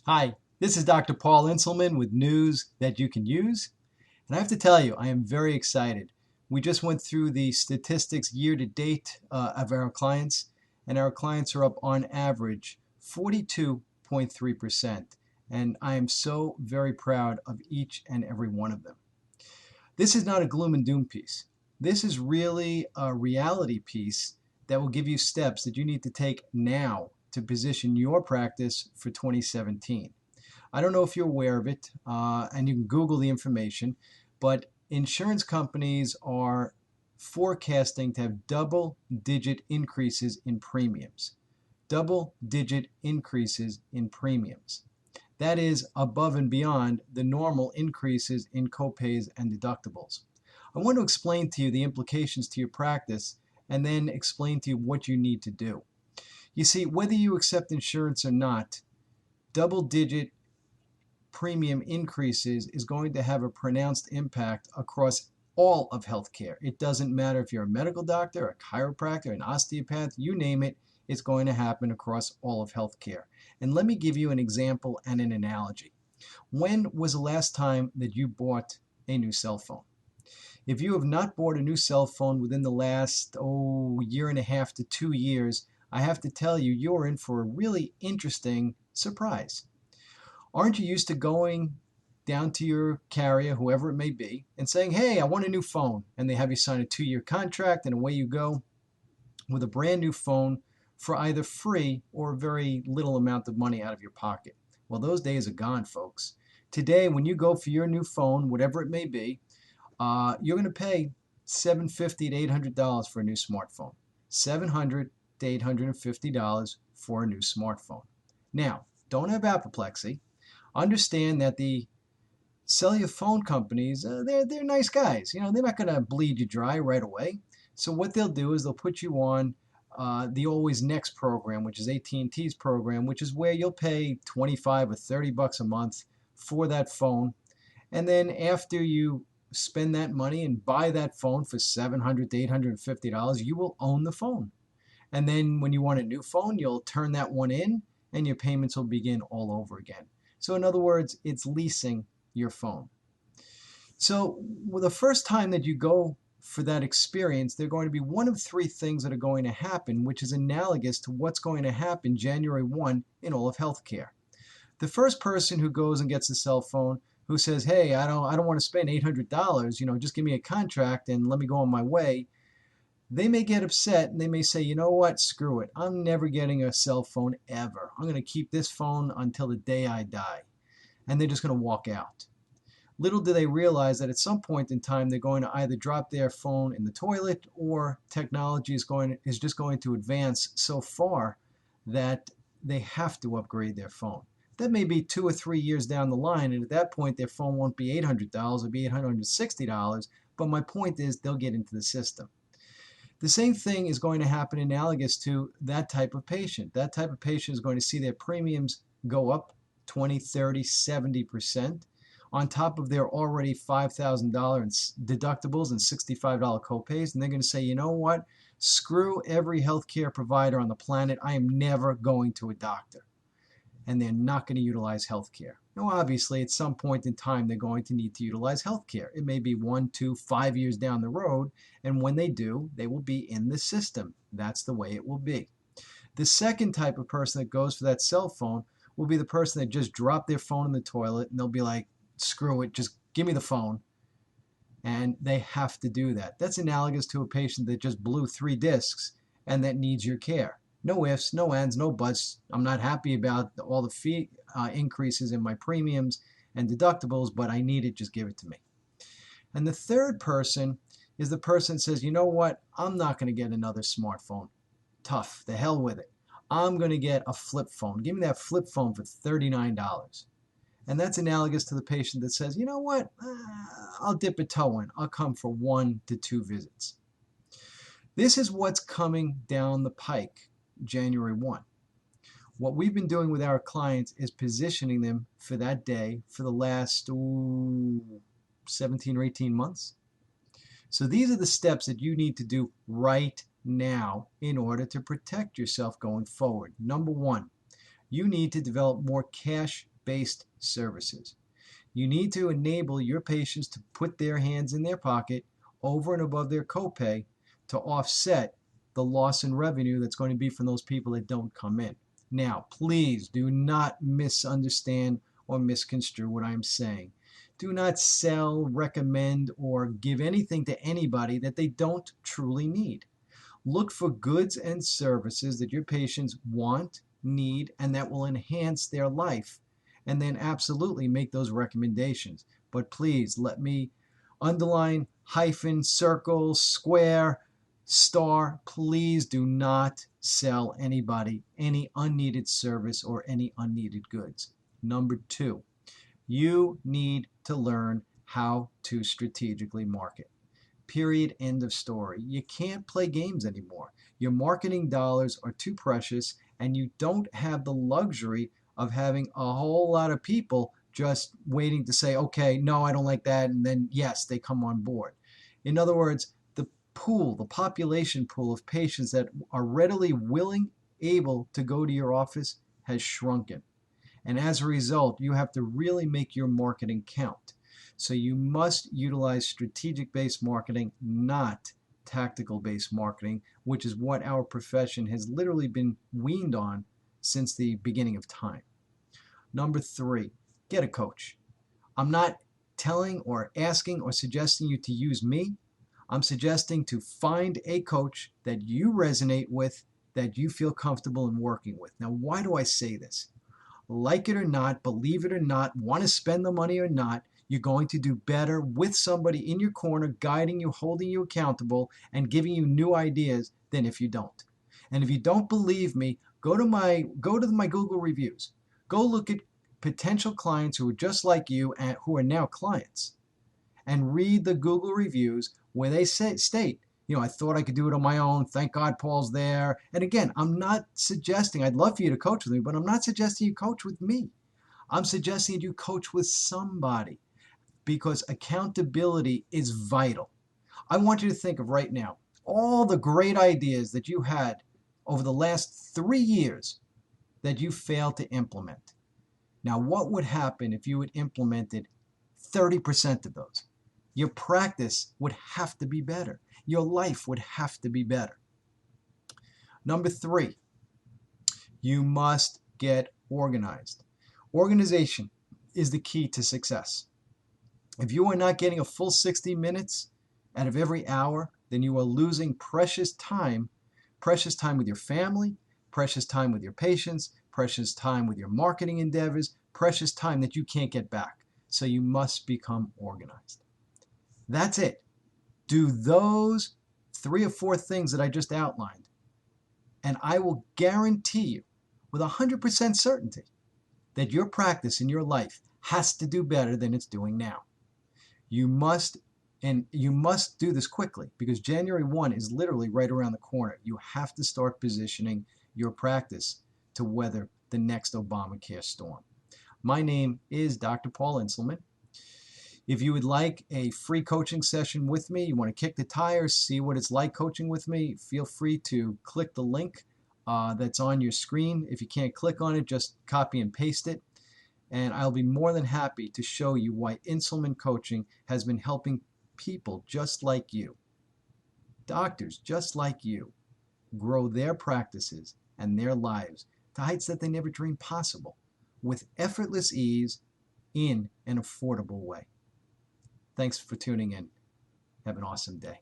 Hi, this is Dr. Paul Inselman with news that you can use. And I have to tell you, I am very excited. We just went through the statistics year to date of our clients, and our clients are up on average 42.3%. And I am so very proud of each and every one of them. This is not a gloom and doom piece. This is really a reality piece that will give you steps that you need to take now to position your practice for 2017. I don't know if you're aware of it, and you can Google the information, but insurance companies are forecasting to have double-digit increases in premiums. Double-digit increases in premiums. That is above and beyond the normal increases in copays and deductibles. I want to explain to you the implications to your practice and then explain to you what you need to do. You see, whether you accept insurance or not, double-digit premium increases is going to have a pronounced impact across all of healthcare. It doesn't matter if you're a medical doctor, a chiropractor, an osteopath, you name it, it's going to happen across all of healthcare. And let me give you an example and an analogy. When was the last time that you bought a new cell phone? If you have not bought a new cell phone within the last, year and a half to 2 years, I have to tell you, you're in for a really interesting surprise. Aren't you used to going down to your carrier, whoever it may be, and saying, hey, I want a new phone? And they have you sign a 2-year contract, and away you go with a brand new phone for either free or a very little amount of money out of your pocket. Well, those days are gone, folks. Today, when you go for your new phone, whatever it may be, you're going to pay $750 to $800 for a new smartphone. $700 to $850 for a new smartphone. Now, don't have apoplexy. Understand that the cellular phone companies, they're nice guys. You know, they're not going to bleed you dry right away. So what they'll do is they'll put you on the Always Next program, which is AT&T's program, which is where you'll pay 25 or 30 bucks a month for that phone. And then after you spend that money and buy that phone for $700 to $850, you will own the phone. And then when you want a new phone, you'll turn that one in and your payments will begin all over again. So in other words, it's leasing your phone. So the first time that you go for that experience, there are going to be one of 3 things that are going to happen, which is analogous to what's going to happen January 1 in all of healthcare. The first person who goes and gets a cell phone, who says, hey, I don't want to spend $800, just give me a contract and let me go on my way, they may get upset and they may say, you know what, screw it. I'm never getting a cell phone ever. I'm going to keep this phone until the day I die. And they're just going to walk out. Little do they realize that at some point in time, they're going to either drop their phone in the toilet or technology is just going to advance so far that they have to upgrade their phone. That may be 2 or 3 years down the line, and at that point, their phone won't be $800, it'll be $860, but my point is they'll get into the system. The same thing is going to happen analogous to that type of patient. That type of patient is going to see their premiums go up 20, 30, 70% on top of their already $5,000 deductibles and $65 copays. And they're going to say, you know what? Screw every healthcare provider on the planet. I am never going to a doctor. And they're not going to utilize healthcare. Now, obviously, at some point in time, they're going to need to utilize healthcare. It may be 1, 2, 5 years down the road, and when they do, they will be in the system. That's the way it will be. The second type of person that goes for that cell phone will be the person that just dropped their phone in the toilet, and they'll be like, screw it, just give me the phone. And they have to do that. That's analogous to a patient that just blew 3 discs and that needs your care. No ifs, no ands, no buts. I'm not happy about all the fee increases in my premiums and deductibles, but I need it, just give it to me. And the third person is the person that says, you know what, I'm not going to get another smartphone. Tough, the hell with it. I'm going to get a flip phone. Give me that flip phone for $39. And that's analogous to the patient that says, you know what, I'll dip a toe in. I'll come for 1 to 2 visits. This is what's coming down the pike January 1. What we've been doing with our clients is positioning them for that day for the last 17 or 18 months. So these are the steps that you need to do right now in order to protect yourself going forward. Number 1, you need to develop more cash based services. You need to enable your patients to put their hands in their pocket over and above their copay to offset the loss in revenue that's going to be from those people that don't come in. Now, please do not misunderstand or misconstrue what I'm saying. Do not sell, recommend, or give anything to anybody that they don't truly need. Look for goods and services that your patients want, need, and that will enhance their life. And then absolutely make those recommendations. But please let me underline, hyphen, circle, square, star. Please do not sell anybody any unneeded service or any unneeded goods. Number 2, you need to learn how to strategically market. Period. End of story. You can't play games anymore. Your marketing dollars are too precious, and you don't have the luxury of having a whole lot of people just waiting to say, okay, no, I don't like that, and then yes, they come on board. In other words, the population pool of patients that are readily willing, able to go to your office has shrunken. And as a result, you have to really make your marketing count. So you must utilize strategic-based marketing, not tactical-based marketing, which is what our profession has literally been weaned on since the beginning of time. Number 3, get a coach. I'm not telling or asking or suggesting you to use me. I'm suggesting to find a coach that you resonate with, that you feel comfortable in working with. Now, why do I say this? Like it or not, believe it or not, want to spend the money or not, you're going to do better with somebody in your corner, guiding you, holding you accountable, and giving you new ideas than if you don't. And if you don't believe me, go to my Google reviews. Go look at potential clients who are just like you and who are now clients, and read the Google reviews where they state, I thought I could do it on my own. Thank God Paul's there. And again, I'm not suggesting, I'd love for you to coach with me, but I'm not suggesting you coach with me. I'm suggesting you coach with somebody, because accountability is vital. I want you to think of right now all the great ideas that you had over the last 3 years that you failed to implement. Now, what would happen if you had implemented 30% of those? Your practice would have to be better. Your life would have to be better. Number 3, you must get organized. Organization is the key to success. If you are not getting a full 60 minutes out of every hour, then you are losing precious time with your family, precious time with your patients, precious time with your marketing endeavors, precious time that you can't get back. So you must become organized. That's it. Do those 3 or 4 things that I just outlined, and I will guarantee you with 100% certainty that your practice in your life has to do better than it's doing now. You must do this quickly, because January 1 is literally right around the corner. You have to start positioning your practice to weather the next Obamacare storm. My name is Dr. Paul Inselman. If you would like a free coaching session with me, you want to kick the tires, see what it's like coaching with me, feel free to click the link that's on your screen. If you can't click on it, just copy and paste it. And I'll be more than happy to show you why Inselmancoaching has been helping people just like you, doctors just like you, grow their practices and their lives to heights that they never dreamed possible, with effortless ease in an affordable way. Thanks for tuning in. Have an awesome day.